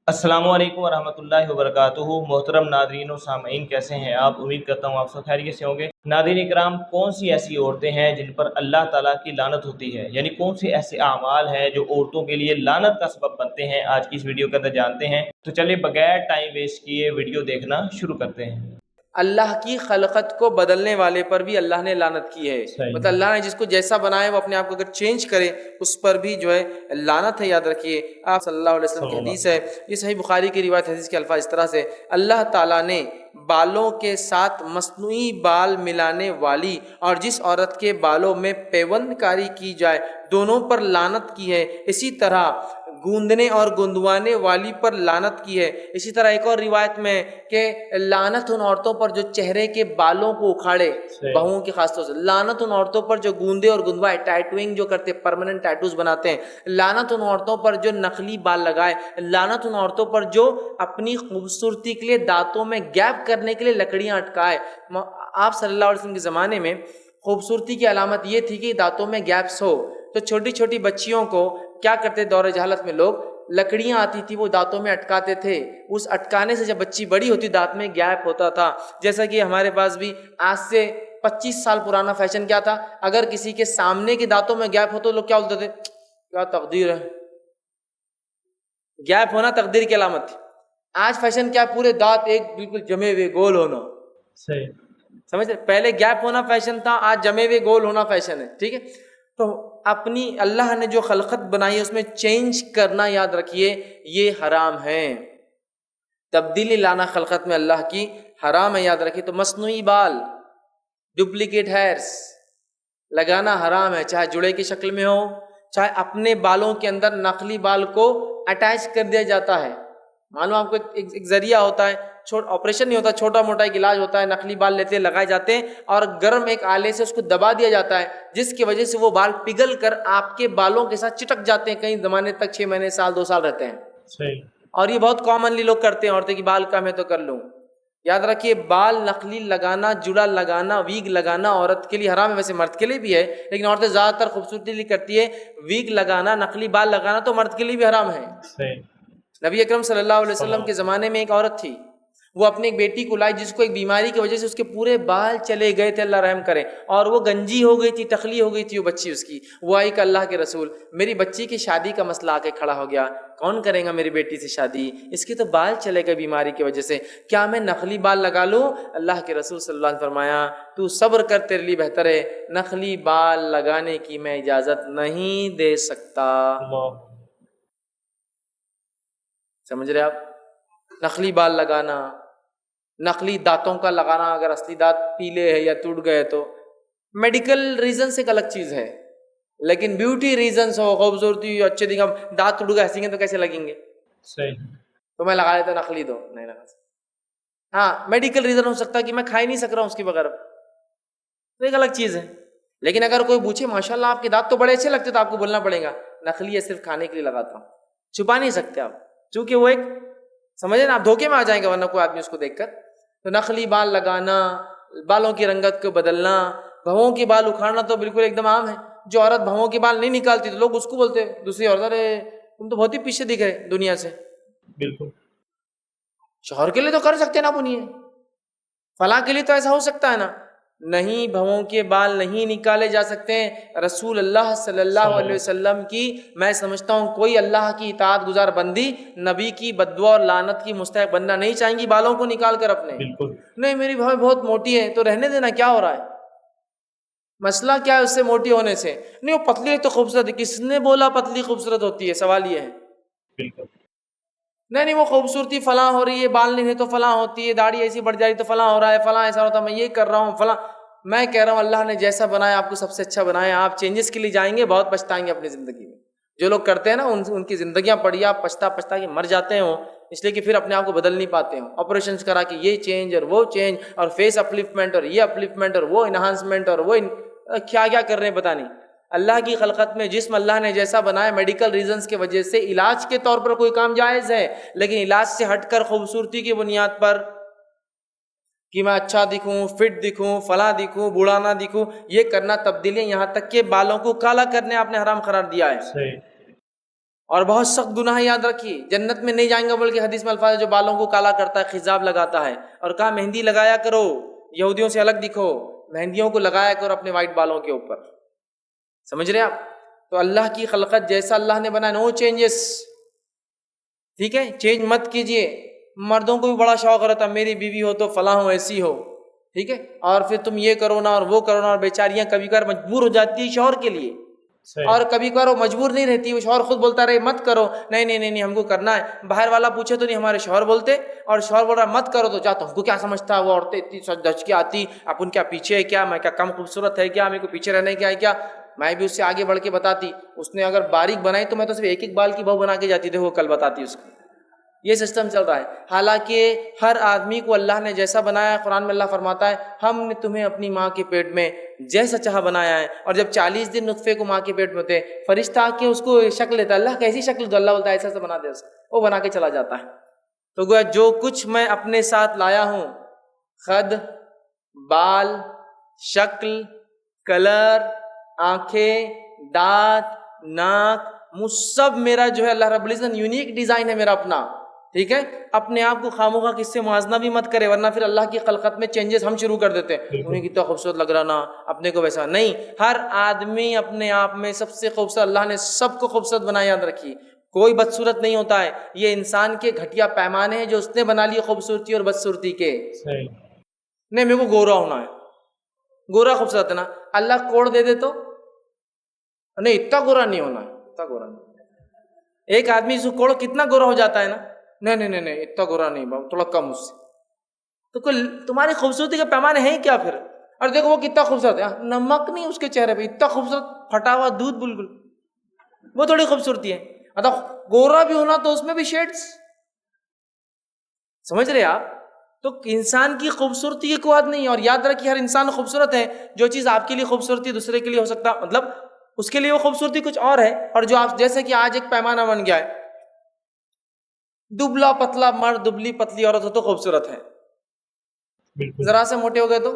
अस्सलामु अलैकुम वरहमतुल्लाहि वबरकातुहू। मोहतरम नादरीन और सामईन, कैसे हैं आप? उम्मीद करता हूँ आप सब खैरियत से होंगे। नादरीन इकराम, कौन सी ऐसी औरतें हैं जिन पर अल्लाह ताला की लानत होती है, यानी कौन से ऐसे अमाल हैं जो औरतों के लिए लानत का सबब बनते हैं, आज की इस वीडियो के अंदर जानते हैं। तो चलिए बगैर टाइम वेस्ट किए वीडियो देखना शुरू करते हैं। अल्लाह की खलकत को बदलने वाले पर भी अल्लाह ने लानत की है। सही। मतलब अल्लाह ने जिसको जैसा बनाया वो अपने आप को अगर चेंज करे उस पर भी जो है लानत है। याद रखिए, आप सल्लल्लाहु अलैहि वसल्लम की हदीस है, ये सही बुखारी की रिवायत। हदीस के अल्फाज इस तरह से, अल्लाह ताला ने बालों के साथ मस्नूई बाल मिलाने वाली और जिस औरत के बालों में पेवंदकारी की जाए दोनों पर लानत की है। इसी तरह गूंदने और गुंदवाने वाली पर लानत की है। इसी तरह एक और रिवायत में कि लानत उन औरतों पर जो चेहरे के बालों को उखाड़े, बहुओं के खासतौर से लानत उन औरतों पर जो गूंदे और गुंदवाए, टैटूइंग जो करते, परमानेंट टैटूज बनाते हैं। लानत उन औरतों पर जो नकली बाल लगाए। लानत उन औरतों पर जो अपनी खूबसूरती के लिए दांतों में गैप करने के लिए लकड़ियां अटकाए। आप सल्लल्लाहु अलैहि वसल्लम के ज़माने में खूबसूरती की अलामत ये थी कि दांतों में गैप्स हो, तो छोटी छोटी बच्चियों को क्या करते, दौरे जहालत में लोग लकड़ियां आती थी वो दांतों में अटकाते थे। उस अटकाने से जब बच्ची बड़ी होती दांत में गैप होता था। जैसा कि हमारे पास भी आज से 25 साल पुराना फैशन क्या था, अगर किसी के सामने के दांतों में गैप हो तो लोग क्या बोलते थे, क्या तकदीर है, गैप होना तकदीर की अलामत थी। आज फैशन क्या, पूरे दांत एक बिल्कुल जमे हुए गोल होना। सही। समझ रहे, पहले गैप होना फैशन था, आज जमे हुए गोल होना फैशन है। ठीक है, तो अपनी अल्लाह ने जो खलकत बनाई है उसमें चेंज करना, याद रखिए, ये हराम है। तब्दीली लाना खलकत में अल्लाह की हराम है, याद रखिए। तो मसनूई बाल, डुप्लीकेट हेयर्स लगाना हराम है, चाहे जुड़े की शक्ल में हो, चाहे अपने बालों के अंदर नकली बाल को अटैच कर दिया जाता है। मालूम आपको एक जरिया होता है, ऑपरेशन नहीं होता, छोटा मोटा एक इलाज होता है, नकली बाल लेते लगाए जाते हैं और गर्म एक आले से उसको दबा दिया जाता है, जिसकी वजह से वो बाल पिघल कर आपके बालों के साथ चिटक जाते हैं, कई जमाने तक, 6 महीने, साल, 2 साल रहते हैं। सही। और ये बहुत कॉमनली लोग करते हैं, औरतें की बाल कम है तो कर लूँ। याद रखिए, बाल नकली लगाना, जुड़ा लगाना, वीग लगाना औरत के लिए हराम है, वैसे मर्द के लिए भी है, लेकिन औरतें ज़्यादातर खूबसूरती लिए करती है। वीग लगाना, नकली बाल लगाना तो मर्द के लिए भी हराम है। सही। नबी अकरम सल्लल्लाहु अलैहि वसल्लम के ज़माने में एक औरत थी, वो अपनी एक बेटी को लाई जिसको एक बीमारी की वजह से उसके पूरे बाल चले गए थे, अल्लाह रहम करे, और वो गंजी हो गई थी, टकली हो गई थी वो बच्ची उसकी। वो आई कि अल्लाह के रसूल, मेरी बच्ची की शादी का मसला आके खड़ा हो गया, कौन करेगा मेरी बेटी से शादी, इसके तो बाल चले गए बीमारी की वजह से, क्या मैं नकली बाल लगा लूँ? अल्लाह के रसूल सल्लल्लाहु अलैहि वसल्लम फरमाया, तू सब्र कर, तेरे लिए बेहतर है, नकली बाल लगाने की मैं इजाज़त नहीं दे सकता। समझ रहे आप? नकली बाल लगाना, नकली दांतों का लगाना, अगर असली दांत पीले है या टूट गए तो मेडिकल रीजन से एक अलग चीज है, लेकिन ब्यूटी रीजन हो, खूबसूरती, अच्छे दिखा, दांत टूट गए हंसेंगे तो कैसे लगेंगे? सही। तो मैं लगा लेता, नकली दो, नहीं लगा सकता। हाँ, मेडिकल रीजन हो सकता है कि मैं खा ही नहीं सक रहा हूँ उसके बगैर, तो एक अलग चीज है। लेकिन अगर कोई पूछे माशाल्लाह आपके दांत तो बड़े अच्छे लगते, तो आपको बोलना पड़ेगा नकली है, सिर्फ खाने के लिए लगाता हूँ, छुपा नहीं सकते आप, क्योंकि वो एक, समझे ना, आप धोखे में आ जाएंगे वरना कोई आदमी उसको देखकर। तो नकली बाल लगाना, बालों की रंगत को बदलना, भवों के बाल उखाड़ना तो बिल्कुल एकदम आम है। जो औरत भवों के बाल नहीं निकालती तो लोग उसको बोलते हैं, दूसरी औरत, अरे तुम तो बहुत ही पीछे दिख रहे दुनिया से। बिल्कुल। शौहर के लिए तो कर सकते ना पुनिए, फलां के लिए तो ऐसा हो सकता है ना। नहीं, भवों के बाल नहीं निकाले जा सकते हैं। रसूल अल्लाह सल्लल्लाहु अलैहि वसल्लम की, मैं समझता हूँ कोई अल्लाह की इताअत गुजार बंदी नबी की बद्दुआ और लानत की मुस्तहिक बनना नहीं चाहेंगी बालों को निकाल कर अपने। बिल्कुल। नहीं, मेरी भवें बहुत मोटी है, तो रहने देना, क्या हो रहा है, मसला क्या है उससे मोटी होने से? नहीं, वो पतली है तो खूबसूरत है, किसने बोला पतली खूबसूरत होती है? सवाल ये है। बिल्कुल। नहीं, वो खूबसूरती फलां हो रही है, बाल नहीं है तो फलां होती है, दाढ़ी ऐसी बढ़ जा रही तो फलां हो रहा है, फलां ऐसा होता, मैं ये कर रहा हूँ फलां। मैं कह रहा हूँ अल्लाह ने जैसा बनाया आपको सबसे अच्छा बनाया। आप चेंजेस के लिए जाएंगे, बहुत पछताएंगे अपनी ज़िंदगी में। जो लोग करते हैं ना, उनकी ज़िंदगियाँ पड़ी, आप पछता पछता के मर जाते हो, इसलिए कि फिर अपने आप को बदल नहीं पाते हो। ऑपरेशन करा के ये चेंज और वो चेंज, और फेस अपलिफ्टमेंट और ये अपलिफ्टमेंट और वो इन्हांसमेंट और वो क्या क्या कर रहे हैं पता नहीं। अल्लाह की खलकत में जिस्म अल्लाह ने जैसा बनाया, मेडिकल रीजंस की वजह से इलाज के तौर पर कोई काम जायज़ है, लेकिन इलाज से हटकर खूबसूरती की बुनियाद पर कि मैं अच्छा दिखूं, फिट दिखूं, फला दिखूं, बूढ़ा ना दिखूं, ये करना तब्दीलियाँ, यहाँ तक के बालों को काला करने आपने हराम करार दिया है। सही। اور بہت سخت گناہ ہے، یاد رکھیے، جنت میں نہیں جائیں گے، بلکہ حدیث میں الفاظ ہے جو بالوں کو کالا کرتا ہے، خضاب لگاتا ہے، اور کہا مہندی لگایا کرو، یہودیوں سے الگ دکھو، مہندیوں کو لگایا کرو اپنے وائٹ بالوں کے اوپر. سمجھ رہے آپ؟ تو اللہ کی خلقت جیسا اللہ نے بنایا، نو چینجز. ٹھیک ہے، چینج مت کیجئے. مردوں کو بھی بڑا شوق رہتا میری بیوی ہو تو فلاں ہو، ایسی ہو، ٹھیک ہے، اور پھر تم یہ کرو نا اور وہ کرو نا، اور بیچاریاں کبھی کبھار مجبور ہو جاتی ہے شوہر کے لیے، اور کبھی کبھار وہ مجبور نہیں رہتی، وہ شوہر خود بولتا رہے مت کرو، نہیں نہیں نہیں نہیں ہم کو کرنا ہے. باہر والا پوچھے تو نہیں، ہمارے شوہر بولتے، اور شوہر بول رہا مت کرو تو جاتا ہوں کو کیا سمجھتا ہے، وہ عورتیں اتنی سج دھج کے آتی، اپن کیا پیچھے ہے کیا، میں کیا کم خوبصورت ہے کیا، میرے کو پیچھے رہنے کیا ہے کیا. میں بھی اس سے آگے بڑھ کے بتاتی، اس نے اگر باریک بنائی تو میں تو صرف ایک ایک بال کی بہو بنا کے جاتی تھی، وہ کل بتاتی اس کو. یہ سسٹم چل رہا ہے. حالانکہ ہر آدمی کو اللہ نے جیسا بنایا ہے، قرآن میں اللہ فرماتا ہے ہم نے تمہیں اپنی ماں کے پیٹ میں جیسا چاہا بنایا ہے. اور جب 40 دن نطفے کو ماں کے پیٹ میں ہوتے، فرشتہ آ کے اس کو شکل لیتا ہے، اللہ کیسی شکل دو، اللہ بولتا ہے ایسا ایسا بنا دے، وہ بنا کے چلا جاتا ہے. تو گویا جو کچھ میں اپنے ساتھ لایا ہوں، خد، بال، شکل، کلر، آنکھیں، دانت، ناک، منہ، سب میرا جو ہے اللہ رب العزت یونیک ڈیزائن ہے میرا اپنا. ٹھیک ہے، اپنے آپ کو خامخواہ کس سے موازنہ بھی مت کرے، ورنہ پھر اللہ کی خلقت میں چینجز ہم شروع کر دیتے ہیں. انہیں کتنا خوبصورت لگ رہا نا، اپنے کو ویسا نہیں. ہر آدمی اپنے آپ میں سب سے خوبصورت، اللہ نے سب کو خوبصورت بنایا، یاد رکھیے. کوئی بدصورت نہیں ہوتا ہے. یہ انسان کے گھٹیا پیمانے ہیں جو اس نے بنا لیے خوبصورتی اور بدصورتی کے. نہیں میرے کو گورا ہونا ہے، گورا خوبصورت ہے نا، اللہ کوڑ دے دے تو نہیں اتنا گورا نہیں ہونا ہے، اتنا گورا نہیں. ایک آدمی سے کوڑ کتنا گورا ہو جاتا ہے نا، نہیں نہیں نہیں نہیں اتنا گورا نہیں، تھوڑا کم اس سے. تو کوئی تمہاری خوبصورتی کے پیمانے ہیں کیا پھر؟ اور دیکھو وہ کتنا خوبصورت ہے، نمک نہیں اس کے چہرے پہ، اتنا خوبصورت پھٹا ہوا دودھ بالکل، وہ تھوڑی خوبصورتی ہے. مطلب گورا بھی ہونا تو اس میں بھی شیڈز، سمجھ رہے آپ؟ تو انسان کی خوبصورتی کی کوئی حد نہیں ہے. اور یاد رکھیے ہر انسان خوبصورت ہے. جو چیز آپ کے لیے خوبصورتی دوسرے کے لیے ہو سکتا، مطلب اس کے لیے وہ خوبصورتی کچھ اور ہے. اور جو آپ جیسے کہ آج ایک پیمانہ بن گیا ہے، دبلا پتلا مرد، دبلی پتلی عورت ہو تو خوبصورت ہے، ذرا سے موٹے ہو گئے تو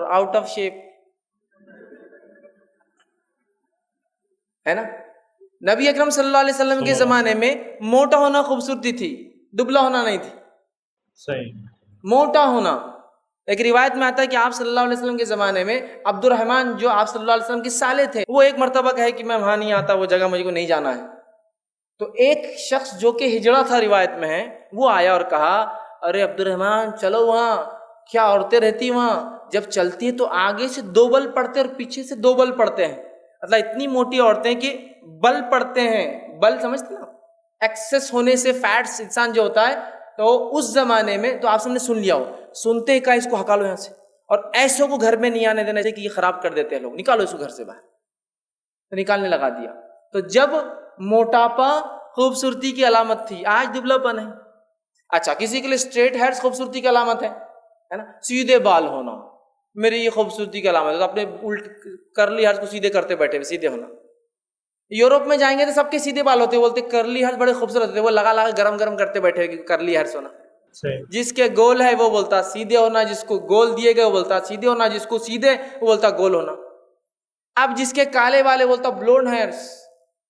آؤٹ آف شیپ ہے نا. نبی اکرم صلی اللہ علیہ وسلم کے زمانے میں موٹا ہونا خوبصورتی تھی، دبلا ہونا نہیں تھی. صحیح. موٹا ہونا، ایک روایت میں آتا ہے کہ آپ صلی اللہ علیہ وسلم کے زمانے میں عبد الرحمن جو آپ صلی اللہ علیہ وسلم کے سالے تھے، وہ ایک مرتبہ کہے کہ میں وہاں نہیں آتا، وہ جگہ مجھے کو نہیں جانا ہے. تو ایک شخص جو کہ ہجڑا تھا، روایت میں ہے، وہ آیا اور کہا ارے عبد الرحمن چلو وہاں، کیا عورتیں رہتی وہاں، جب چلتی ہیں تو آگے سے 2 بل پڑتے اور پیچھے سے 2 بل پڑتے ہیں. مطلب اتنی موٹی عورتیں کہ بل پڑتے ہیں، بل سمجھتے نا، ایکسس ہونے سے فیٹس انسان جو ہوتا ہے. تو اس زمانے میں تو آپ سب نے سن لیا ہو، سنتے کا اس کو ہکالو یہاں سے، اور ایسوں کو گھر میں نہیں آنے دینا چاہیے کہ یہ خراب کر دیتے ہیں لوگ، نکالو اس کو گھر سے باہر. تو نکالنے لگا دیا. تو جب موٹاپا خوبصورتی کی علامت تھی، آج دبلا پن ہے. اچھا کسی کے لیے اسٹریٹ ہیئرز خوبصورتی کی علامت ہے نا، سیدھے بال ہونا میری یہ خوبصورتی کی علامت ہے. تو اپنے الٹ کرلی ہیئرز کو سیدھے کرتے بیٹھے ہوئے، سیدھے ہونا. یورپ میں جائیں گے تو سب کے سیدھے بال ہوتے، بولتے کرلی ہیئرز بڑے خوبصورت ہوتے، وہ لگا لگا گرم گرم کرتے بیٹھے ہوئے کرلی ہیئرز ہونا. جس کے گول ہے وہ بولتا سیدھے ہونا، جس کو گول دیے گئے وہ بولتا سیدھے ہونا، جس کو سیدھے وہ بولتا گول ہونا. اب جس کے کالے والے بولتا بلونڈ ہیئرز،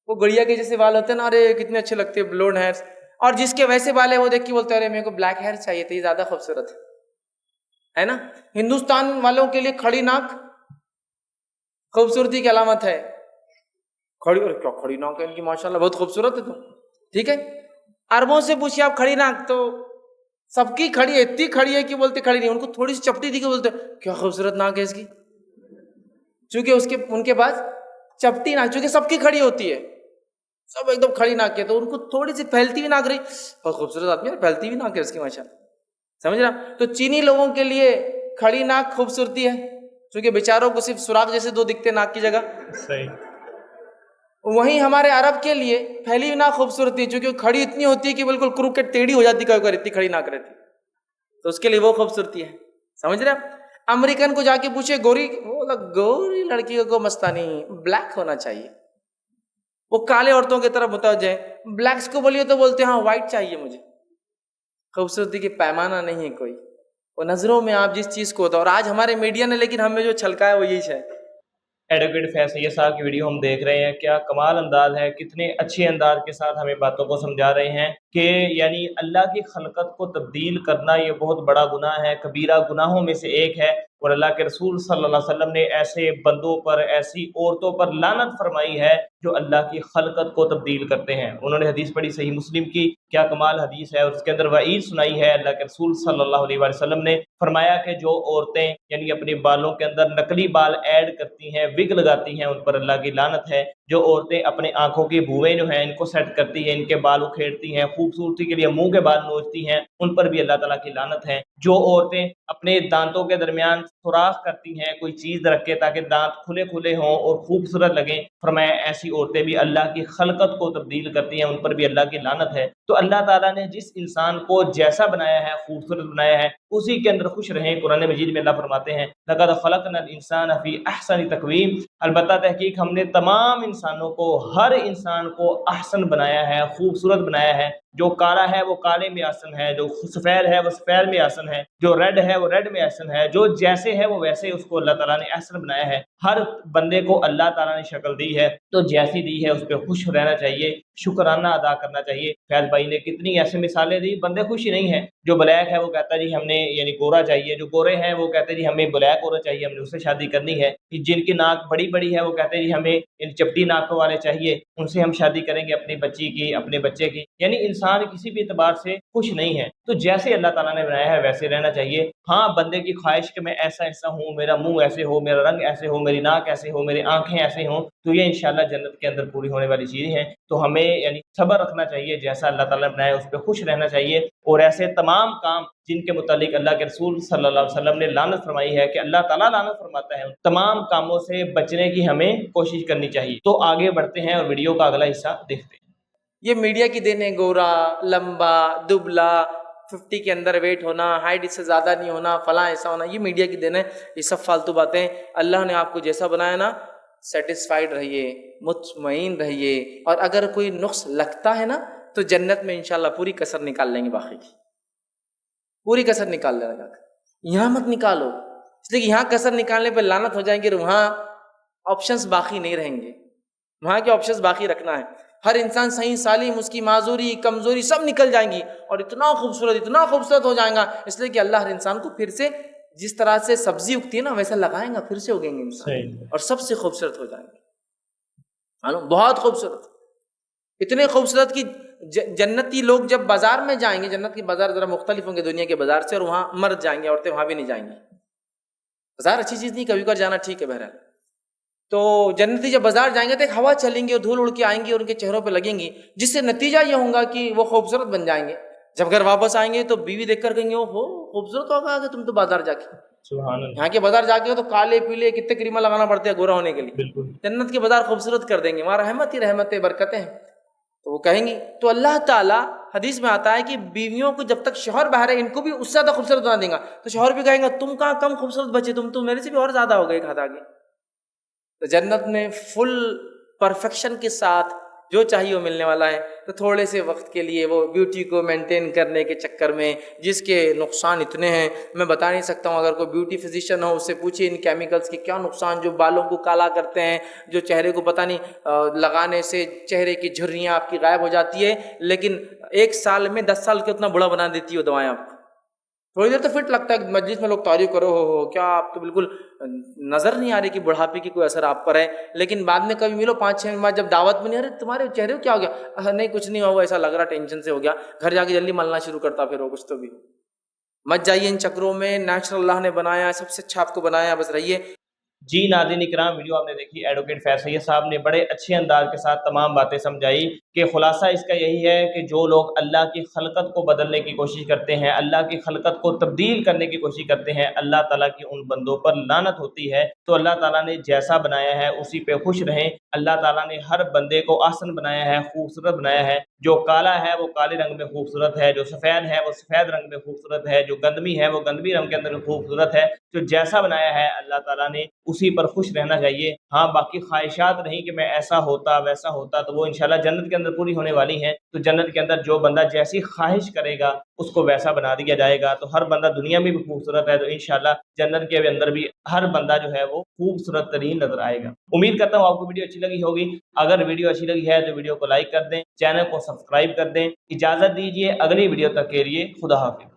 وہ گڑیا کے جیسے بال ہوتے ہیں نا، ارے کتنے اچھے لگتے ہیں بلونڈ ہیئرز. اور جس کے ویسے بال ہے وہ دیکھ کے بولتے ارے میرے کو بلیک ہیئر چاہیے تھے، یہ زیادہ خوبصورت ہے نا. ہندوستان والوں کے لیے کھڑی ناک خوبصورتی کی علامت ہے. کھڑی، اور کیا کھڑی ناک ہے ان کی، ماشاءاللہ بہت خوبصورت ہے. تو ٹھیک ہے، عربوں سے پوچھیے آپ کھڑی ناک، تو سب کی کھڑی ہے، اتنی کھڑی ہے کہ بولتے کھڑی نہیں. ان کو تھوڑی سی چپٹی دی کہ بولتے کیا خوبصورت ناک ہے اس کی، چونکہ ان کے پاس چپٹی ناک، چونکہ سب کی کھڑی ہوتی ہے، سب ایک دم کھڑی ناک ہے، تو ان کو تھوڑی سی پھیلتی ہوئی ناک رہی، بہت خوبصورت آدمی ہے، پھیلتی ہوئی ناک ہے اس کی ماشاءاللہ. سمجھ رہا؟ تو چینی لوگوں کے لیے کھڑی ناک خوبصورتی ہے، چونکہ بیچاروں کو صرف سوراخ جیسے 2 دکھتے ناک کی جگہ. صحیح. وہیں ہمارے عرب کے لیے پھیلی ہوئی ناک خوبصورتی ہے، چونکہ کھڑی اتنی ہوتی ہے کہ بالکل کروکٹ ٹیڑھی ہو جاتی، کبھی اتنی کھڑی ناک رہتی، تو اس کے لیے وہ خوبصورتی ہے. سمجھ رہے آپ؟ امریکن کو جا کے پوچھے گوری، وہ گوری لڑکی کو مستانی بلیک ہونا چاہیے، وہ کالے عورتوں کی طرف متوجہ ہے. بلیکس کو بولیے تو بولتے ہیں ہاں وائٹ چاہیے مجھے. خوبصورتی کے پیمانہ نہیں ہے کوئی، وہ نظروں میں آپ جس چیز کو ہوتا ہے. اور آج ہمارے میڈیا نے لیکن ہمیں جو چھلکا ہے وہ یہی ہے. एडवोकेट फैज सैयद साहब की वीडियो हम देख रहे हैं, क्या कमाल अंदाज है, कितने अच्छे अंदाज के साथ हमें बातों को समझा रहे हैं कि यानी अल्लाह की खलकत को तब्दील करना ये बहुत बड़ा गुनाह है, कबीरा गुनाहों में से एक है। और अल्लाह के रसूल सल्लल्लाहु अलैहि वसल्लम ने ऐसे बंदों पर, ऐसी औरतों पर लानत फरमाई है जो अल्लाह की खलकत को तब्दील करते हैं। उन्होंने हदीस पढ़ी सही मुस्लिम की, क्या कमाल हदीस है, और उसके अंदर वईद सुनाई है। अल्लाह के रसूल सल्लल्लाहु अलैहि वसल्लम ने फरमाया कि जो औरतें यानी अपने बालों के अंदर नकली बाल ऐड करती हैं, विग लगाती हैं, उन पर अल्लाह की लानत है। जो औरतें अपने आंखों की भुएं जो हैं इनको सेट करती हैं, इनके बाल उखेड़ती हैं, खूबसूरती के लिए मुंह के बाल नोचती हैं, उन पर भी अल्लाह ताला की लानत है। जो औरतें अपने दांतों के दरमियान सुराख करती हैं कोई चीज रख के ताकि दांत खुले खुले हों और खूबसूरत लगें, फरमाया ऐसी औरतें भी अल्लाह की खलकत को तब्दील करती हैं, उन पर भी अल्लाह की लानत है। तो अल्लाह ताला ने जिस इंसान को जैसा बनाया है, खूबसूरत बनाया है, उसी के अंदर खुश रहें। कुरान मजीद में अल्लाह फरमाते हैं लक़द खलक़नल इंसान फी अहसनि तक़वीम, अलबत्ता तहकीक हमने तमाम इंसानों को, हर इंसान को अहसन बनाया है, खूबसूरत बनाया है। जो काला है वो काले में आसन है, जो सफ़ेद है वो सफ़ेद में आसन है, जो रेड है वो रेड में आसन है, जो जैसे है वो वैसे उसको अल्लाह ताला ने अहसन बनाया है। हर बंदे को अल्लाह ताला ने शक्ल दी है, तो जैसी दी है उस पर खुश रहना चाहिए, शुक्राना अदा करना चाहिए। फैज भाई ने कितनी ऐसी मिसालें दी, बंदे खुश ही नहीं है। जो ब्लैक है वो कहता है जी हमने यानी गोरा चाहिए, जो गोरे हैं वो कहते हैं जी हमें ब्लैक औरत चाहिए, हमने उससे शादी करनी है। जिनकी नाक बड़ी बड़ी है वो कहते हैं जी हमें इन चपटी नाकों वाले चाहिए, उनसे हम शादी करेंगे अपनी बच्ची की, अपने बच्चे की। यानी इंसान किसी भी एतबार से खुश नहीं है। तो जैसे अल्लाह ताला ने बनाया है वैसे रहना चाहिए। हाँ, बंदे की ख्वाहिश कि मैं ऐसा ऐसा हूँ, मेरा मुंह ऐसे हो, मेरा रंग ऐसे हो, मेरी नाक ऐसे हो, मेरी आंखें ऐसे हों, तो ये इंशाल्लाह जन्नत के अंदर पूरी होने वाली चीज़ें हैं। तो हमें यानी सब्र रखना चाहिए, जैसा अल्लाह ताला ने बनाया उस पर खुश रहना चाहिए। और ऐसे तमाम काम जिनके मुतालिक अल्लाह के रसूल सल्लल्लाहु अलैहि वसल्लम ने लानत फरमाई है कि अल्लाह ताला लानत फरमाता है, उन तमाम कामों से बचने की हमें कोशिश करनी चाहिए। तो आगे बढ़ते हैं और वीडियो का अगला हिस्सा देखते हैं। ये मीडिया की देन है, गोरा, लंबा, दुबला, 50 के अंदर वेट होना, हाइट इससे ज़्यादा नहीं होना, फला ऐसा होना, ये मीडिया की देन है। ये सब फालतू बातें। अल्लाह ने आपको जैसा बनाया ना, सेटिस्फाइड रहिए, मुतमईन रहिए। और अगर कोई नुक्स लगता है ना तो जन्नत में इंशाल्लाह पूरी कसर निकाल लेंगे, बाकी की पूरी कसर निकाल लेना जाकर। यहाँ मत निकालो, इसलिए कि यहाँ कसर निकालने पर लानत हो जाएंगे और वहाँ ऑप्शंस बाकी नहीं रहेंगे। वहाँ के ऑप्शंस बाकी रखना है। हर इंसान सही सालिम, उसकी माजूरी कमजोरी सब निकल जाएंगी और इतना खूबसूरत हो जाएगा। इसलिए कि अल्लाह हर इंसान को फिर से जिस तरह से सब्जी उगती है ना वैसा लगाएगा, फिर से उगेंगे इंसान और सबसे खूबसूरत हो जाएंगे। बहुत खूबसूरत, इतने खूबसूरत कि जन्नती लोग जब बाजार में जाएंगे, जन्नत के बाजार जरा मुख्तलिफ होंगे दुनिया के बाजार से, और वहाँ मर जाएंगे औरतें, वहाँ भी नहीं जाएंगी। बाजार अच्छी चीज़ नहीं, कभी कर जाना ठीक है बहरहाल। तो जन्नती जब बाजार जाएंगे तो एक हवा चलेंगी और धूल उड़ के आएंगी और उनके चेहरों पे लगेंगी, जिससे नतीजा ये होगा कि वो खूबसूरत बन जाएंगे। जब घर वापस आएंगे तो बीवी देखकर कहेंगे ओहो खूबसूरत होगा कि तुम तो बाजार जाके। यहाँ के बाजार जाके तो काले पीले कितने क्रीमा लगाना पड़ते हैं गोरा होने के लिए। जन्नत के बाजार खूबसूरत कर देंगे, वहाँ रहमत ही रहमत है, बरकतें हैं। तो वो कहेंगी, तो अल्लाह ताला हदीस में आता है कि बीवियों को जब तक शौहर बाहर है इनको भी उससे ज्यादा खूबसूरत बना देगा। तो शौहर भी कहेंगे तुम कहाँ कम खूबसूरत बचे, तुम तो मेरे से भी और ज्यादा हो गए एक हाथ आगे। तो जन्नत में फुल परफेक्शन के साथ जो चाहिए वो मिलने वाला है। तो थोड़े से वक्त के लिए वो ब्यूटी को मेंटेन करने के चक्कर में जिसके नुकसान इतने हैं मैं बता नहीं सकता हूँ। अगर कोई ब्यूटी फिजिशियन हो उससे पूछिए इन केमिकल्स के क्या नुकसान, जो बालों को काला करते हैं, जो चेहरे को पता नहीं लगाने से चेहरे की झुर्रियाँ आपकी गायब हो जाती है, लेकिन 1 साल में 10 साल के उतना बुढ़ा बना देती हो दवाएं आपको। थोड़ी देर तो फिट लगता है, मजलिस में लोग तारीफ करो हो क्या आप तो बिल्कुल नजर नहीं आ रही कि बुढ़ापे की कोई असर आप पर है, लेकिन बाद में कभी मिलो 5-6 महीने बाद जब दावत में नहीं, अरे तुम्हारे चेहरे को क्या हो गया, नहीं कुछ नहीं हुआ, ऐसा लग रहा टेंशन से हो गया, घर जाके जल्दी मलना शुरू करता फिर वो कुछ तो भी। मत जाइए इन चक्रों में, नेचुरल अल्लाह ने बनाया, सबसे अच्छा आपको बनाया, बस रहिए। जी नाज़रीन इकराम, वीडियो आपने देखी, एडवोकेट फैज सैयद साहब ने बड़े अच्छे अंदाज के साथ तमाम बातें समझाई कि खुलासा इसका यही है कि जो लोग अल्लाह की खलकत को बदलने की कोशिश करते हैं, अल्लाह की खलकत को तब्दील करने की कोशिश करते हैं, अल्लाह ताला की उन बंदों पर लानत होती है। तो अल्लाह ताला ने जैसा बनाया है उसी पे खुश रहें। अल्लाह ताला ने हर बंदे को आसन बनाया है, खूबसूरत बनाया है। जो काला है वो काले रंग में खूबसूरत है, जो सफ़ेद है वो सफ़ेद रंग में खूबसूरत है, जो गंदमी है वो गंदमी रंग के अंदर खूबसूरत है। तो जैसा बनाया है अल्लाह ताला ने اسی پر خوش رہنا چاہیے. ہاں باقی خواہشات نہیں کہ میں ایسا ہوتا ویسا ہوتا، تو وہ انشاءاللہ جنت کے اندر پوری ہونے والی ہیں. تو جنت کے اندر جو بندہ جیسی خواہش کرے گا اس کو ویسا بنا دیا جائے گا. تو ہر بندہ دنیا میں بھی خوبصورت ہے، تو انشاءاللہ جنت کے اندر بھی ہر بندہ جو ہے وہ خوبصورت ترین نظر آئے گا. امید کرتا ہوں آپ کو ویڈیو اچھی لگی ہوگی. اگر ویڈیو اچھی لگی ہے تو ویڈیو کو لائک کر دیں، چینل کو سبسکرائب کر دیں. اجازت دیجیے اگلی ویڈیو تک کے لیے. خدا حافظ.